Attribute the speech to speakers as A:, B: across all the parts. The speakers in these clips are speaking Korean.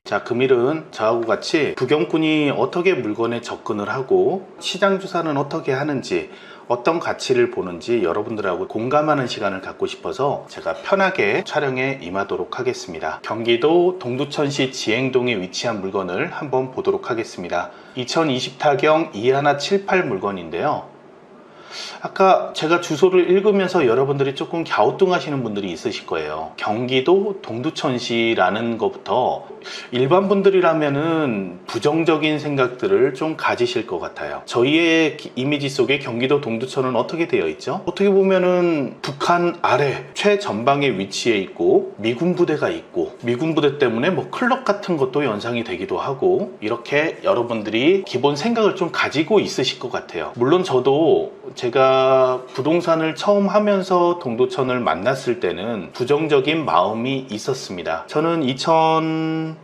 A: 자, 금일은 저하고 같이 부경꾼이 어떻게 물건에 접근을 하고 시장 조사는 어떻게 하는지, 어떤 가치를 보는지 여러분들하고 공감하는 시간을 갖고 싶어서 제가 편하게 촬영에 임하도록 하겠습니다. 경기도 동두천시 지행동에 위치한 물건을 한번 보도록 하겠습니다. 2020타경 2178 물건인데요. 아까 제가 주소를 읽으면서 여러분들이 조금 갸우뚱하시는 분들이 있으실 거예요. 경기도 동두천시라는 것부터 일반 분들이라면은 부정적인 생각들을 좀 가지실 것 같아요. 저희의 이미지 속에 경기도 동두천은 어떻게 되어 있죠? 어떻게 보면은 북한 아래 최전방에 위치해 있고 미군 부대가 있고, 미군 부대 때문에 뭐 클럽 같은 것도 연상이 되기도 하고, 이렇게 여러분들이 기본 생각을 좀 가지고 있으실 것 같아요. 물론 저도 제가 부동산을 처음 하면서 동두천을 만났을 때는 부정적인 마음이 있었습니다. 저는 2004년,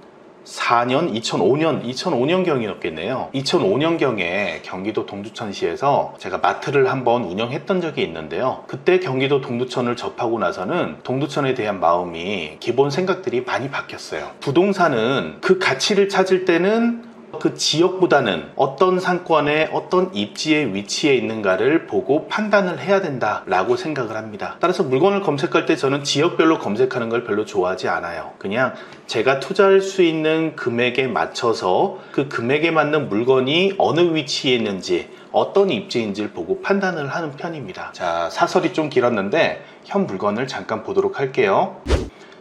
A: 2005년경이었겠네요. 2005년경에 경기도 동두천시에서 제가 마트를 한번 운영했던 적이 있는데요. 그때 경기도 동두천을 접하고 나서는 동두천에 대한 마음이, 기본 생각들이 많이 바뀌었어요. 부동산은 그 가치를 찾을 때는 그 지역보다는 어떤 상권에 어떤 입지에 위치해 있는가를 보고 판단을 해야 된다라고 생각을 합니다. 따라서 물건을 검색할 때 저는 지역별로 검색하는 걸 별로 좋아하지 않아요. 그냥 제가 투자할 수 있는 금액에 맞춰서 그 금액에 맞는 물건이 어느 위치에 있는지, 어떤 입지인지를 보고 판단을 하는 편입니다. 자, 사설이 좀 길었는데 현 물건을 잠깐 보도록 할게요.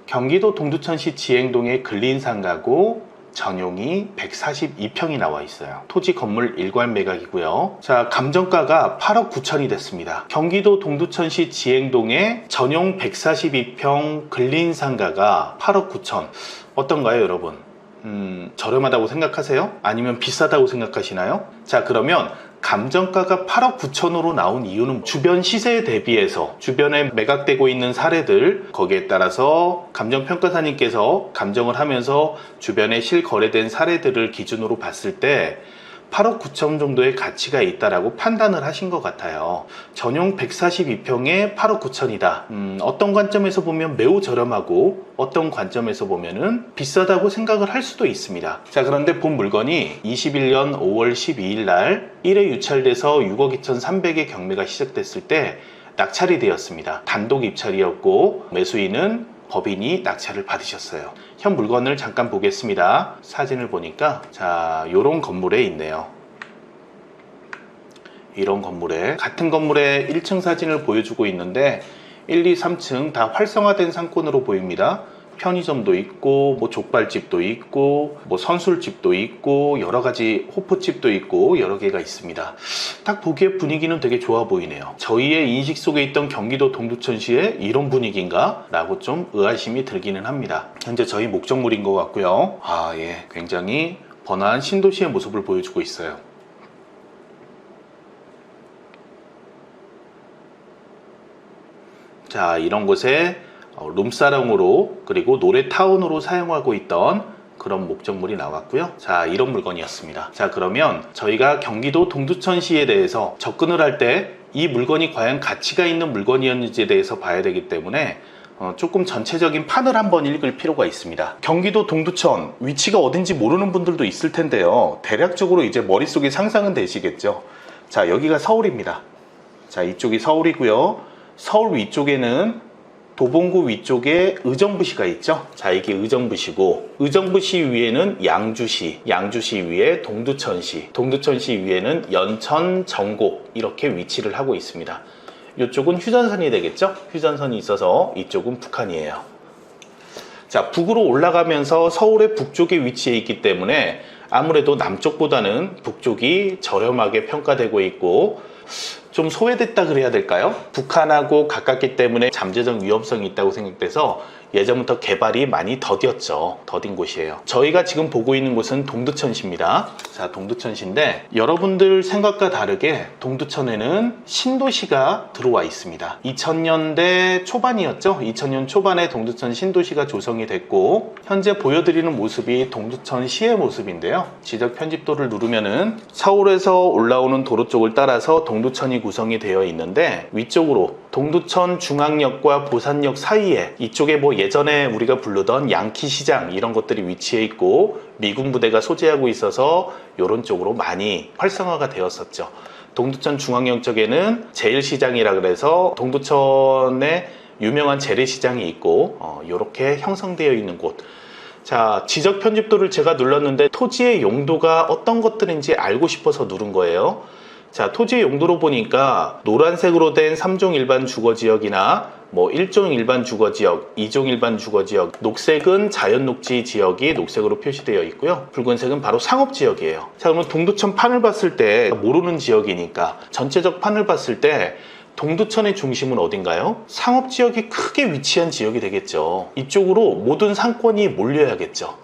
A: 경기도 동두천시 지행동의 근린상가고 전용이 142평이 나와 있어요. 토지 건물 일괄 매각이고요. 자, 감정가가 8억 9천이 됐습니다. 경기도 동두천시 지행동의 전용 142평 근린상가가 8억 9천. 어떤가요, 여러분? 저렴하다고 생각하세요? 아니면 비싸다고 생각하시나요? 자, 그러면 감정가가 8억 9천으로 나온 이유는 주변 시세에 대비해서 주변에 매각되고 있는 사례들, 거기에 따라서 감정평가사님께서 감정을 하면서 주변에 실거래된 사례들을 기준으로 봤을 때 8억 9천 정도의 가치가 있다라고 판단을 하신 것 같아요. 전용 142평에 8억 9천이다. 어떤 관점에서 보면 매우 저렴하고, 어떤 관점에서 보면은 비싸다고 생각을 할 수도 있습니다. 자, 그런데 본 물건이 21년 5월 12일 날 1회 유찰돼서 6억 2,300의 경매가 시작됐을 때 낙찰이 되었습니다. 단독 입찰이었고 매수인은 법인이 낙찰을 받으셨어요. 현 물건을 잠깐 보겠습니다. 사진을 보니까, 자, 요런 건물에 있네요. 이런 건물에, 같은 건물의 1층 사진을 보여주고 있는데 1, 2, 3층 다 활성화된 상권으로 보입니다. 편의점도 있고, 뭐 족발집도 있고, 뭐 선술집도 있고, 여러가지 호프집도 있고, 여러 개가 있습니다. 딱 보기에 분위기는 되게 좋아 보이네요. 저희의 인식 속에 있던 경기도 동두천시에 이런 분위기인가? 라고 좀 의아심이 들기는 합니다. 현재 저희 목적물인 것 같고요. 아, 예, 굉장히 번화한 신도시의 모습을 보여주고 있어요. 자, 이런 곳에 룸사롱으로, 그리고 노래타운으로 사용하고 있던 그런 목적물이 나왔고요. 자, 이런 물건이었습니다. 자, 그러면 저희가 경기도 동두천시에 대해서 접근을 할 때 이 물건이 과연 가치가 있는 물건이었는지에 대해서 봐야 되기 때문에 조금 전체적인 판을 한번 읽을 필요가 있습니다. 경기도 동두천 위치가 어딘지 모르는 분들도 있을 텐데요. 대략적으로 이제 머릿속에 상상은 되시겠죠. 자, 여기가 서울입니다. 자, 이쪽이 서울이고요. 서울 위쪽에는 도봉구 위쪽에 의정부시가 있죠. 자, 이게 의정부시고, 의정부시 위에는 양주시, 양주시 위에 동두천시, 동두천시 위에는 연천, 정곡, 이렇게 위치를 하고 있습니다. 이쪽은 휴전선이 되겠죠. 휴전선이 있어서 이쪽은 북한이에요. 자, 북으로 올라가면서 서울의 북쪽에 위치해 있기 때문에 아무래도 남쪽보다는 북쪽이 저렴하게 평가되고 있고, 좀 소외됐다 그래야 될까요? 북한하고 가깝기 때문에 잠재적 위험성이 있다고 생각돼서 예전부터 개발이 많이 더뎠죠. 더딘 곳이에요. 저희가 지금 보고 있는 곳은 동두천시입니다. 자, 동두천시인데 여러분들 생각과 다르게 동두천에는 신도시가 들어와 있습니다. 2000년대 초반이었죠. 2000년 초반에 동두천 신도시가 조성이 됐고, 현재 보여드리는 모습이 동두천시의 모습인데요. 지적 편집도를 누르면은 서울에서 올라오는 도로 쪽을 따라서 동두천이 동두천이 구성이 되어 있는데, 위쪽으로 동두천 중앙역과 보산역 사이에 이쪽에 뭐 예전에 우리가 부르던 양키시장 이런 것들이 위치해 있고 미군 부대가 소재하고 있어서 이런 쪽으로 많이 활성화가 되었었죠. 동두천 중앙역 쪽에는 제일시장이라 그래서 동두천에 유명한 재래시장이 있고 이렇게 형성되어 있는 곳. 자, 지적 편집도를 제가 눌렀는데 토지의 용도가 어떤 것들인지 알고 싶어서 누른 거예요. 자, 토지의 용도로 보니까 노란색으로 된 3종 일반 주거지역이나 뭐 1종 일반 주거지역, 2종 일반 주거지역, 녹색은 자연녹지 지역이 녹색으로 표시되어 있고요. 붉은색은 바로 상업지역이에요. 자, 그러면 동두천 판을 봤을 때 모르는 지역이니까 전체적 판을 봤을 때 동두천의 중심은 어딘가요? 상업지역이 크게 위치한 지역이 되겠죠. 이쪽으로 모든 상권이 몰려야겠죠.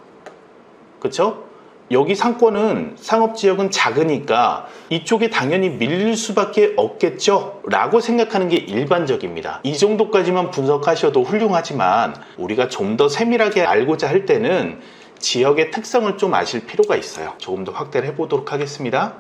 A: 그렇죠? 여기 상권은 상업지역은 작으니까 이쪽에 당연히 밀릴 수밖에 없겠죠 라고 생각하는 게 일반적입니다. 이 정도까지만 분석하셔도 훌륭하지만 우리가 좀 더 세밀하게 알고자 할 때는 지역의 특성을 좀 아실 필요가 있어요. 조금 더 확대를 해보도록 하겠습니다.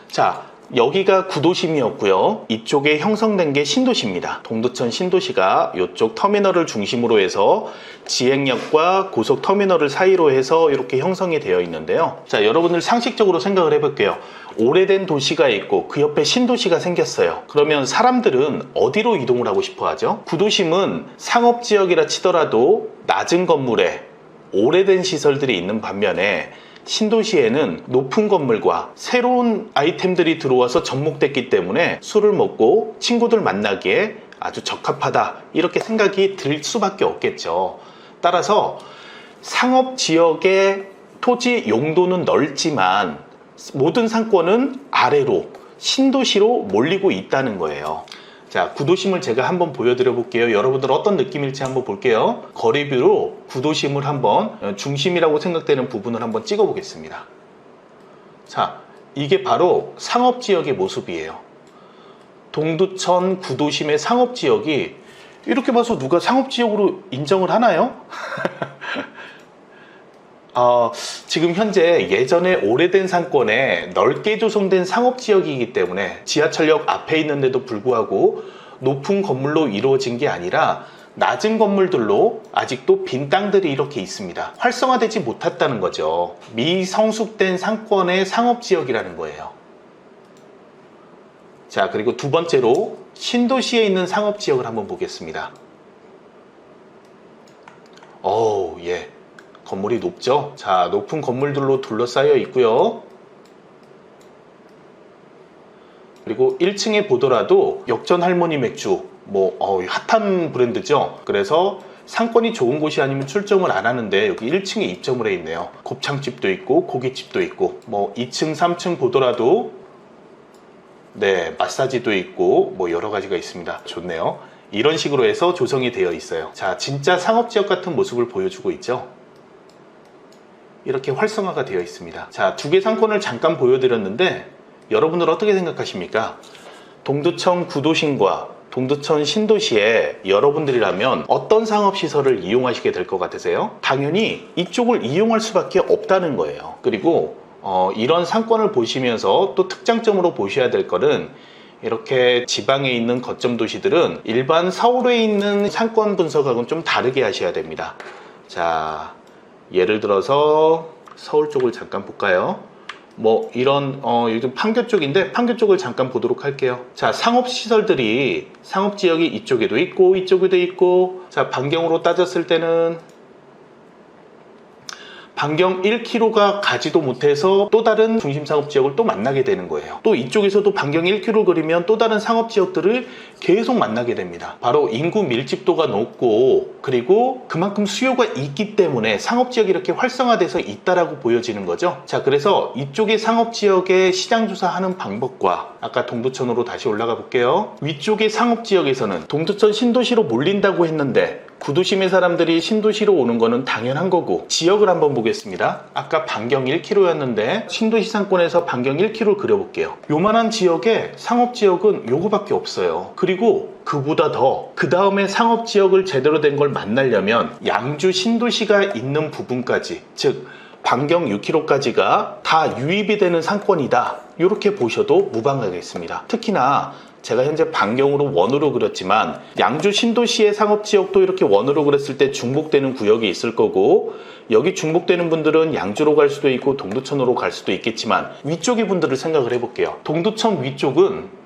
A: 자, 여기가 구도심이었고요. 이쪽에 형성된 게 신도시입니다. 동두천 신도시가 이쪽 터미널을 중심으로 해서 지행역과 고속터미널을 사이로 해서 이렇게 형성이 되어 있는데요. 자, 여러분들 상식적으로 생각을 해볼게요. 오래된 도시가 있고 그 옆에 신도시가 생겼어요. 그러면 사람들은 어디로 이동을 하고 싶어 하죠? 구도심은 상업지역이라 치더라도 낮은 건물에 오래된 시설들이 있는 반면에 신도시에는 높은 건물과 새로운 아이템들이 들어와서 접목됐기 때문에 술을 먹고 친구들 만나기에 아주 적합하다 이렇게 생각이 들 수밖에 없겠죠. 따라서 상업지역의 토지 용도는 넓지만 모든 상권은 아래로 신도시로 몰리고 있다는 거예요. 자, 구도심을 제가 한번 보여드려 볼게요. 여러분들 어떤 느낌일지 한번 볼게요. 거리뷰로 구도심을 한번 중심이라고 생각되는 부분을 한번 찍어 보겠습니다. 자, 이게 바로 상업지역의 모습이에요. 동두천 구도심의 상업지역이 이렇게 봐서 누가 상업지역으로 인정을 하나요? 지금 현재 예전에 오래된 상권에 넓게 조성된 상업지역이기 때문에 지하철역 앞에 있는데도 불구하고 높은 건물로 이루어진 게 아니라 낮은 건물들로 아직도 빈 땅들이 이렇게 있습니다. 활성화되지 못했다는 거죠. 미성숙된 상권의 상업지역이라는 거예요. 자, 그리고 두 번째로 신도시에 있는 상업지역을 한번 보겠습니다. 예. 건물이 높죠? 자, 높은 건물들로 둘러싸여 있고요. 그리고 1층에 보더라도 역전 할머니 맥주, 핫한 브랜드죠. 그래서 상권이 좋은 곳이 아니면 출점을 안 하는데 여기 1층에 입점을 해 있네요. 곱창집도 있고 고깃집도 있고 2층, 3층 보더라도 마사지도 있고 여러 가지가 있습니다. 좋네요. 이런 식으로 해서 조성이 되어 있어요. 자, 진짜 상업지역 같은 모습을 보여주고 있죠. 이렇게 활성화가 되어 있습니다. 자, 두 개 상권을 잠깐 보여드렸는데 여러분들 어떻게 생각하십니까? 동두천 구도심과 동두천 신도시에 여러분들이라면 어떤 상업시설을 이용하시게 될 것 같으세요? 당연히 이쪽을 이용할 수밖에 없다는 거예요. 그리고 이런 상권을 보시면서 또 특장점으로 보셔야 될 거는 이렇게 지방에 있는 거점 도시들은 일반 서울에 있는 상권 분석하고는 좀 다르게 하셔야 됩니다. 자, 예를 들어서 서울 쪽을 잠깐 볼까요? 이런 요즘 판교 쪽인데 판교 쪽을 잠깐 보도록 할게요. 자, 상업시설들이 상업지역이 이쪽에도 있고 이쪽에도 있고, 자, 반경으로 따졌을 때는 반경 1km가 가지도 못해서 또 다른 중심상업지역을 또 만나게 되는 거예요. 또 이쪽에서도 반경 1km 그리면 또 다른 상업지역들을 계속 만나게 됩니다. 바로 인구 밀집도가 높고 그리고 그만큼 수요가 있기 때문에 상업지역이 이렇게 활성화돼서 있다라고 보여지는 거죠. 자, 그래서 이쪽의 상업지역의 시장조사하는 방법과 아까 동두천으로 다시 올라가 볼게요. 위쪽의 상업지역에서는 동두천 신도시로 몰린다고 했는데 구도심의 사람들이 신도시로 오는 거는 당연한 거고, 지역을 한번 보겠습니다. 아까 반경 1km였는데 신도시 상권에서 반경 1km를 그려볼게요. 요만한 지역에 상업지역은 요거밖에 없어요. 그리고 그보다 더 그 다음에 상업지역을 제대로 된 걸 만나려면 양주 신도시가 있는 부분까지, 즉 반경 6km까지가 다 유입이 되는 상권이다, 이렇게 보셔도 무방하겠습니다. 특히나 제가 현재 반경으로 원으로 그렸지만 양주 신도시의 상업지역도 이렇게 원으로 그렸을 때 중복되는 구역이 있을 거고, 여기 중복되는 분들은 양주로 갈 수도 있고 동두천으로 갈 수도 있겠지만 위쪽의 분들을 생각을 해볼게요. 동두천 위쪽은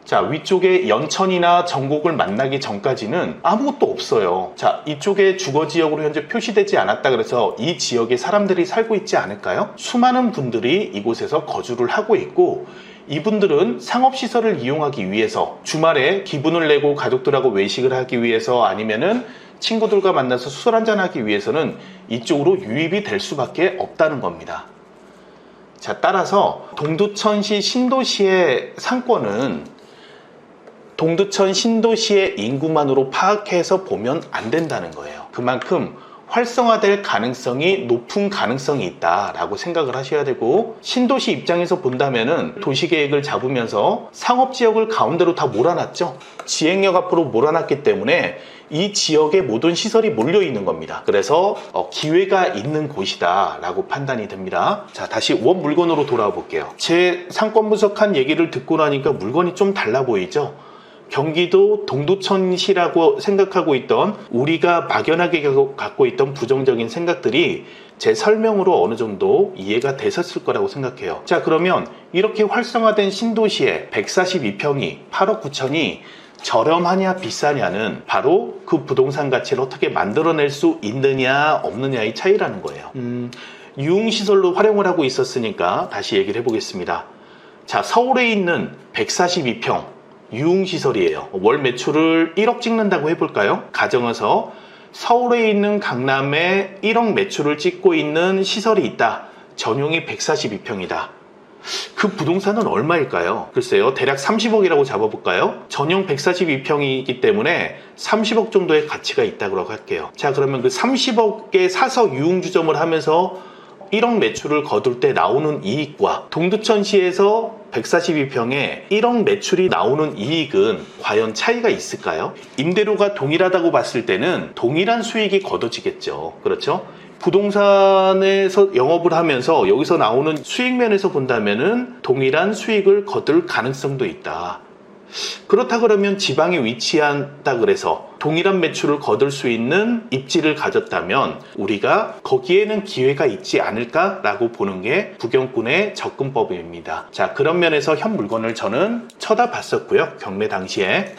A: 자, 위쪽에 연천이나 전곡을 만나기 전까지는 아무것도 없어요. 자, 이쪽에 주거지역으로 현재 표시되지 않았다 그래서 이 지역에 사람들이 살고 있지 않을까요? 수많은 분들이 이곳에서 거주를 하고 있고, 이분들은 상업시설을 이용하기 위해서 주말에 기분을 내고 가족들하고 외식을 하기 위해서 아니면은 친구들과 만나서 술 한잔 하기 위해서는 이쪽으로 유입이 될 수밖에 없다는 겁니다. 자, 따라서 동두천시 신도시의 상권은 동두천 신도시의 인구만으로 파악해서 보면 안 된다는 거예요. 그만큼 활성화될 가능성이 높은 가능성이 있다라고 생각을 하셔야 되고, 신도시 입장에서 본다면은 도시계획을 잡으면서 상업지역을 가운데로 다 몰아놨죠. 지행역 앞으로 몰아놨기 때문에 이 지역에 모든 시설이 몰려 있는 겁니다. 그래서 기회가 있는 곳이다 라고 판단이 됩니다. 자, 다시 원 물건으로 돌아와 볼게요. 제 상권 분석한 얘기를 듣고 나니까 물건이 좀 달라 보이죠? 경기도 동두천시라고 생각하고 있던, 우리가 막연하게 갖고 있던 부정적인 생각들이 제 설명으로 어느 정도 이해가 되셨을 거라고 생각해요. 자, 그러면 이렇게 활성화된 신도시에 142평이 8억 9천이 저렴하냐 비싸냐는 바로 그 부동산 가치를 어떻게 만들어낼 수 있느냐 없느냐의 차이라는 거예요. 유흥시설로 활용을 하고 있었으니까 다시 얘기를 해보겠습니다. 자, 서울에 있는 142평 유흥시설이에요. 월 매출을 1억 찍는다고 해볼까요? 가정에서 서울에 있는 강남에 1억 매출을 찍고 있는 시설이 있다. 전용이 142평이다. 그 부동산은 얼마일까요? 글쎄요, 대략 30억이라고 잡아볼까요? 전용 142평이기 때문에 30억 정도의 가치가 있다고 할게요. 자, 그러면 그 30억에 사서 유흥주점을 하면서 1억 매출을 거둘 때 나오는 이익과 동두천시에서 142평에 1억 매출이 나오는 이익은 과연 차이가 있을까요? 임대료가 동일하다고 봤을 때는 동일한 수익이 거둬지겠죠. 그렇죠? 부동산에서 영업을 하면서 여기서 나오는 수익면에서 본다면은 동일한 수익을 거둘 가능성도 있다. 그렇다 그러면 지방에 위치한다 그래서 동일한 매출을 거둘 수 있는 입지를 가졌다면 우리가 거기에는 기회가 있지 않을까라고 보는 게 부경꾼의 접근법입니다. 자, 그런 면에서 현 물건을 저는 쳐다봤었고요. 경매 당시에.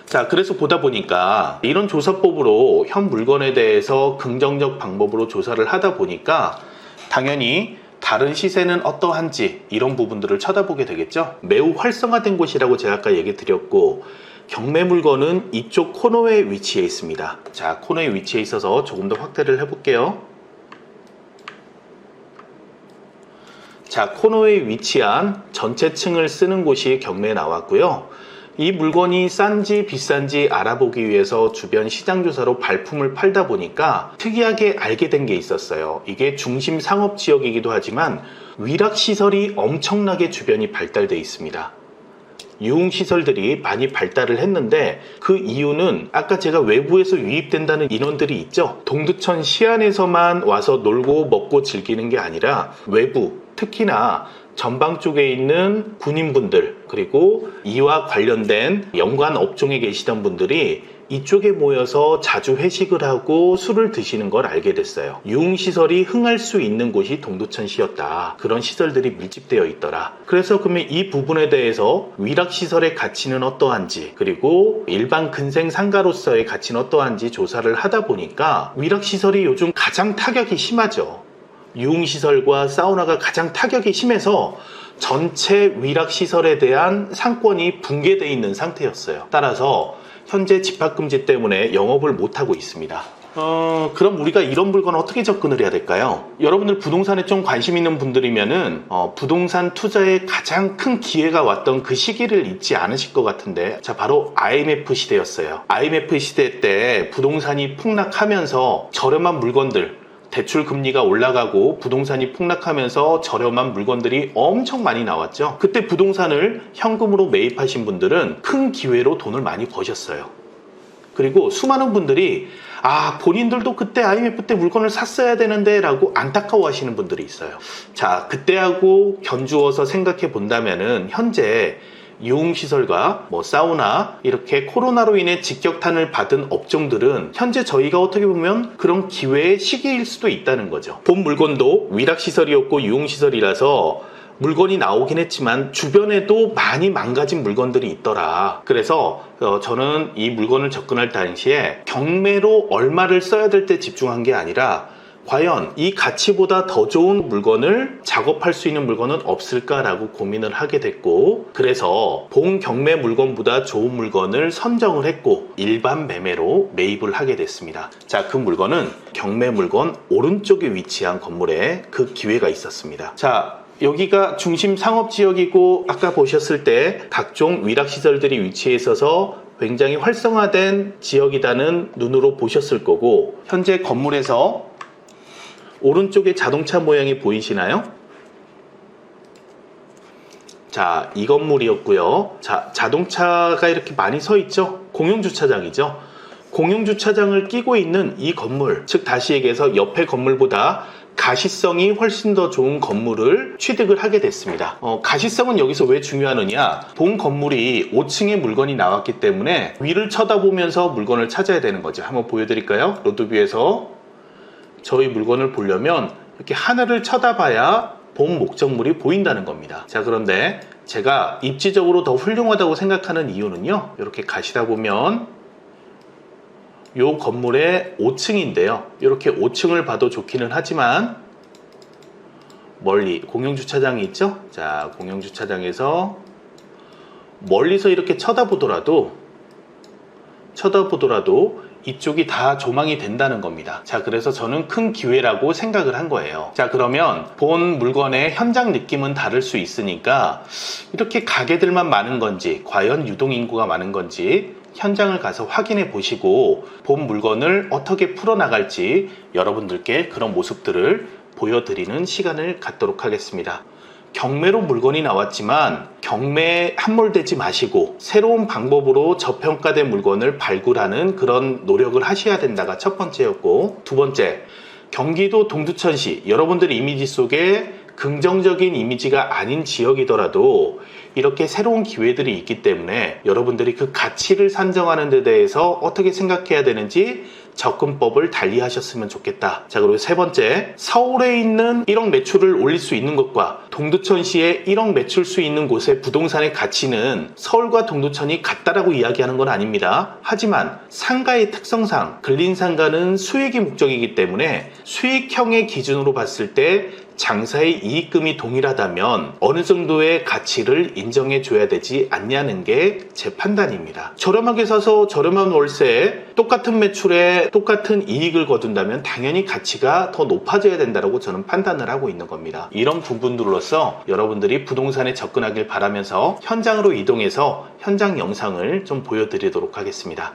A: 자, 그래서 보다 보니까 이런 조사법으로 현 물건에 대해서 긍정적 방법으로 조사를 하다 보니까 당연히 다른 시세는 어떠한지 이런 부분들을 쳐다보게 되겠죠. 매우 활성화된 곳이라고 제가 아까 얘기 드렸고, 경매 물건은 이쪽 코너에 위치해 있습니다. 자, 코너에 위치해 있어서 조금 더 확대를 해볼게요. 자, 코너에 위치한 전체 층을 쓰는 곳이 경매에 나왔고요. 이 물건이 싼지 비싼지 알아보기 위해서 주변 시장조사로 발품을 팔다 보니까 특이하게 알게 된 게 있었어요. 이게 중심 상업지역이기도 하지만 위락시설이 엄청나게 주변이 발달되어 있습니다. 유흥시설들이 많이 발달을 했는데 그 이유는 아까 제가 외부에서 유입된다는 인원들이 있죠. 동두천 시안에서만 와서 놀고 먹고 즐기는 게 아니라 외부, 특히나 전방 쪽에 있는 군인분들, 그리고 이와 관련된 연관 업종에 계시던 분들이 이쪽에 모여서 자주 회식을 하고 술을 드시는 걸 알게 됐어요. 유흥시설이 흥할 수 있는 곳이 동두천시였다. 그런 시설들이 밀집되어 있더라. 그래서 그러면 이 부분에 대해서 위락시설의 가치는 어떠한지, 그리고 일반 근생 상가로서의 가치는 어떠한지 조사를 하다 보니까 위락시설이 요즘 가장 타격이 심하죠. 유흥시설과 사우나가 가장 타격이 심해서 전체 위락시설에 대한 상권이 붕괴되어 있는 상태였어요. 따라서 현재 집합금지 때문에 영업을 못하고 있습니다. 그럼 우리가 이런 물건을 어떻게 접근을 해야 될까요? 여러분들 부동산에 좀 관심 있는 분들이면은 부동산 투자에 가장 큰 기회가 왔던 그 시기를 잊지 않으실 것 같은데, 자, 바로 IMF 시대였어요. IMF 시대 때 부동산이 폭락하면서 저렴한 물건들, 대출 금리가 올라가고 부동산이 폭락하면서 저렴한 물건들이 엄청 많이 나왔죠. 그때 부동산을 현금으로 매입하신 분들은 큰 기회로 돈을 많이 버셨어요. 그리고 수많은 분들이 본인들도 그때 IMF 때 물건을 샀어야 되는데 라고 안타까워 하시는 분들이 있어요. 자, 그때하고 견주어서 생각해 본다면은 현재 유흥시설과 사우나 이렇게 코로나로 인해 직격탄을 받은 업종들은 현재 저희가 어떻게 보면 그런 기회의 시기일 수도 있다는 거죠. 본 물건도 위락시설이었고 유흥시설이라서 물건이 나오긴 했지만 주변에도 많이 망가진 물건들이 있더라. 그래서 저는 이 물건을 접근할 당시에 경매로 얼마를 써야 될 때 집중한 게 아니라 과연 이 가치보다 더 좋은 물건을 작업할 수 있는 물건은 없을까라고 고민을 하게 됐고, 그래서 본 경매 물건보다 좋은 물건을 선정을 했고 일반 매매로 매입을 하게 됐습니다. 자, 그 물건은 경매 물건 오른쪽에 위치한 건물에 그 기회가 있었습니다. 자, 여기가 중심 상업지역이고 아까 보셨을 때 각종 위락시설들이 위치해 있어서 굉장히 활성화된 지역이라는 눈으로 보셨을 거고, 현재 건물에서 오른쪽에 자동차 모양이 보이시나요? 자, 이 건물이었고요. 자, 자동차가 이렇게 많이 서 있죠? 공용주차장이죠. 공용주차장을 끼고 있는 이 건물, 즉 다시 얘기해서 옆에 건물보다 가시성이 훨씬 더 좋은 건물을 취득을 하게 됐습니다. 가시성은 여기서 왜 중요하느냐, 본 건물이 5층에 물건이 나왔기 때문에 위를 쳐다보면서 물건을 찾아야 되는 거죠. 한번 보여드릴까요? 로드뷰에서 저희 물건을 보려면 이렇게 하늘을 쳐다봐야 본 목적물이 보인다는 겁니다. 자, 그런데 제가 입지적으로 더 훌륭하다고 생각하는 이유는요, 이렇게 가시다 보면 이 건물의 5층인데요 이렇게 5층을 봐도 좋기는 하지만 멀리 공용주차장이 있죠. 자, 공용주차장에서 멀리서 이렇게 쳐다보더라도 이쪽이 다 조망이 된다는 겁니다. 자, 그래서 저는 큰 기회라고 생각을 한 거예요. 자, 그러면 본 물건의 현장 느낌은 다를 수 있으니까 이렇게 가게들만 많은 건지 과연 유동인구가 많은 건지 현장을 가서 확인해 보시고 본 물건을 어떻게 풀어나갈지 여러분들께 그런 모습들을 보여드리는 시간을 갖도록 하겠습니다. 경매로 물건이 나왔지만 경매에 함몰되지 마시고 새로운 방법으로 저평가된 물건을 발굴하는 그런 노력을 하셔야 된다가 첫 번째였고, 두 번째, 경기도 동두천시 여러분들 이미지 속에 긍정적인 이미지가 아닌 지역이더라도 이렇게 새로운 기회들이 있기 때문에 여러분들이 그 가치를 산정하는 데 대해서 어떻게 생각해야 되는지 접근법을 달리 하셨으면 좋겠다. 자, 그리고 세 번째, 서울에 있는 1억 매출을 올릴 수 있는 것과 동두천시에 1억 매출 수 있는 곳의 부동산의 가치는 서울과 동두천이 같다라고 이야기하는 건 아닙니다. 하지만 상가의 특성상 근린상가는 수익이 목적이기 때문에 수익형의 기준으로 봤을 때 장사의 이익금이 동일하다면 어느 정도의 가치를 인정해 줘야 되지 않냐는 게 제 판단입니다. 저렴하게 사서 저렴한 월세에 똑같은 매출에 똑같은 이익을 거둔다면 당연히 가치가 더 높아져야 된다고 저는 판단을 하고 있는 겁니다. 이런 부분들로서 여러분들이 부동산에 접근하길 바라면서 현장으로 이동해서 현장 영상을 좀 보여드리도록 하겠습니다.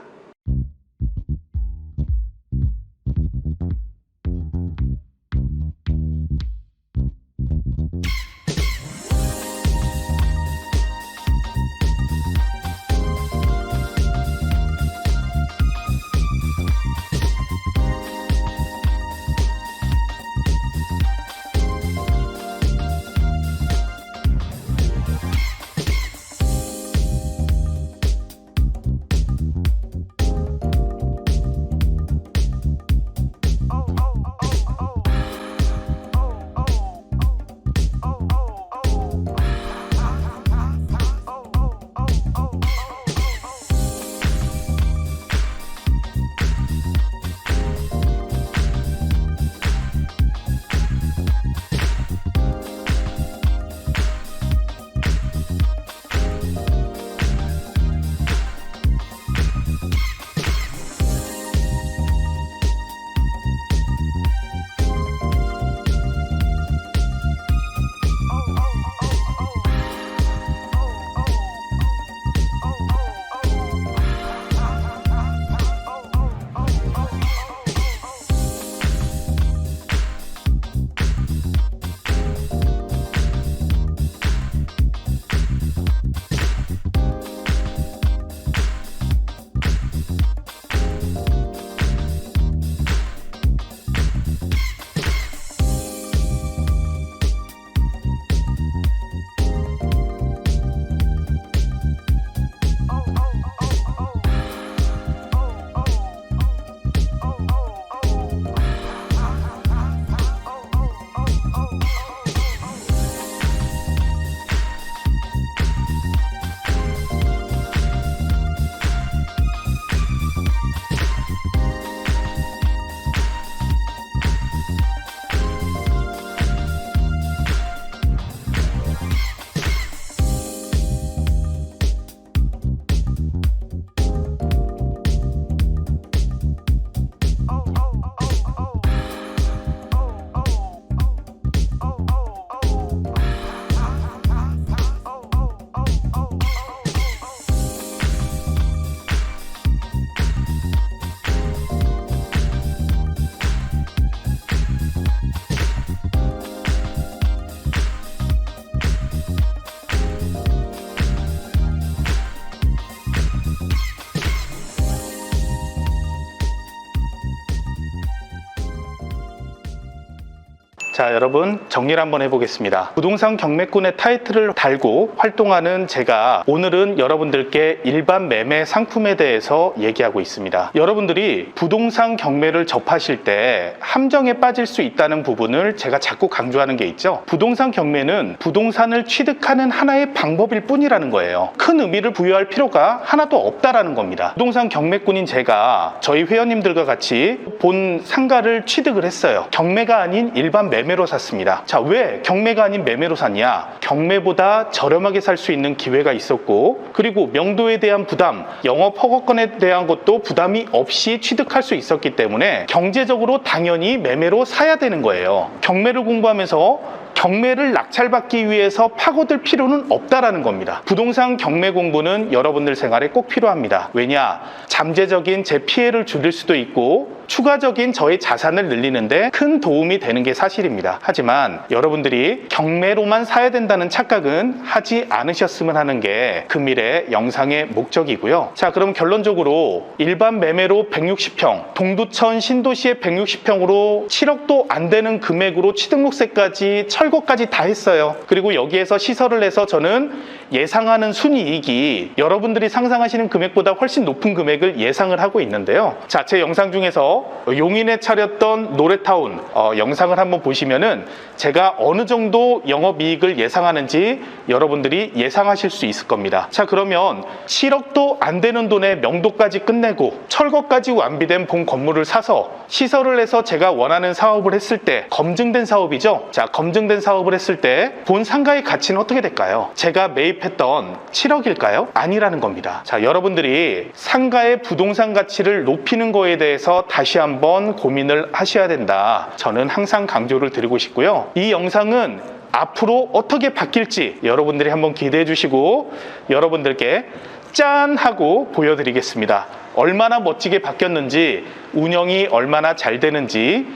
A: 자, 여러분 정리를 한번 해보겠습니다. 부동산 경매꾼의 타이틀을 달고 활동하는 제가 오늘은 여러분들께 일반 매매 상품에 대해서 얘기하고 있습니다. 여러분들이 부동산 경매를 접하실 때 함정에 빠질 수 있다는 부분을 제가 자꾸 강조하는 게 있죠. 부동산 경매는 부동산을 취득하는 하나의 방법일 뿐이라는 거예요. 큰 의미를 부여할 필요가 하나도 없다라는 겁니다. 부동산 경매꾼인 제가 저희 회원님들과 같이 본 상가를 취득을 했어요. 경매가 아닌 일반 매매로 샀습니다. 자, 왜 경매가 아닌 매매로 샀냐? 경매보다 저렴하게 살 수 있는 기회가 있었고, 그리고 명도에 대한 부담, 영업 허가권에 대한 것도 부담이 없이 취득할 수 있었기 때문에 경제적으로 당연히 매매로 사야 되는 거예요. 경매를 공부하면서 경매를 낙찰받기 위해서 파고들 필요는 없다라는 겁니다. 부동산 경매 공부는 여러분들 생활에 꼭 필요합니다. 왜냐? 잠재적인 제 피해를 줄일 수도 있고 추가적인 저의 자산을 늘리는데 큰 도움이 되는 게 사실입니다. 하지만 여러분들이 경매로만 사야 된다는 착각은 하지 않으셨으면 하는 게 금일의 영상의 목적이고요. 자, 그럼 결론적으로 일반 매매로 160평, 동두천 신도시의 160평으로 7억도 안 되는 금액으로 취등록세까지 철거까지 다 했어요. 그리고 여기에서 시설을 해서 저는 예상하는 순이익이 여러분들이 상상하시는 금액보다 훨씬 높은 금액을 예상을 하고 있는데요. 자, 제 영상 중에서 용인에 차렸던 노래타운 영상을 한번 보시면은 제가 어느 정도 영업이익을 예상하는지 여러분들이 예상하실 수 있을 겁니다. 자, 그러면 7억도 안 되는 돈에 명도까지 끝내고 철거까지 완비된 본 건물을 사서 시설을 해서 제가 원하는 사업을 했을 때, 검증된 사업이죠. 자, 검증된 사업을 했을 때 본 상가의 가치는 어떻게 될까요? 제가 매입했던 7억일까요? 아니라는 겁니다. 자, 여러분들이 상가의 부동산 가치를 높이는 거에 대해서 다시 한번 고민을 하셔야 된다. 저는 항상 강조를 드리고 싶고요. 이 영상은 앞으로 어떻게 바뀔지 여러분들이 한번 기대해 주시고 여러분들께 짠 하고 보여드리겠습니다. 얼마나 멋지게 바뀌었는지, 운영이 얼마나 잘 되는지,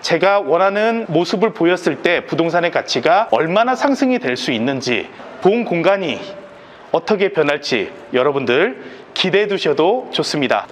A: 제가 원하는 모습을 보였을 때 부동산의 가치가 얼마나 상승이 될 수 있는지, 본 공간이 어떻게 변할지 여러분들 기대해 두셔도 좋습니다.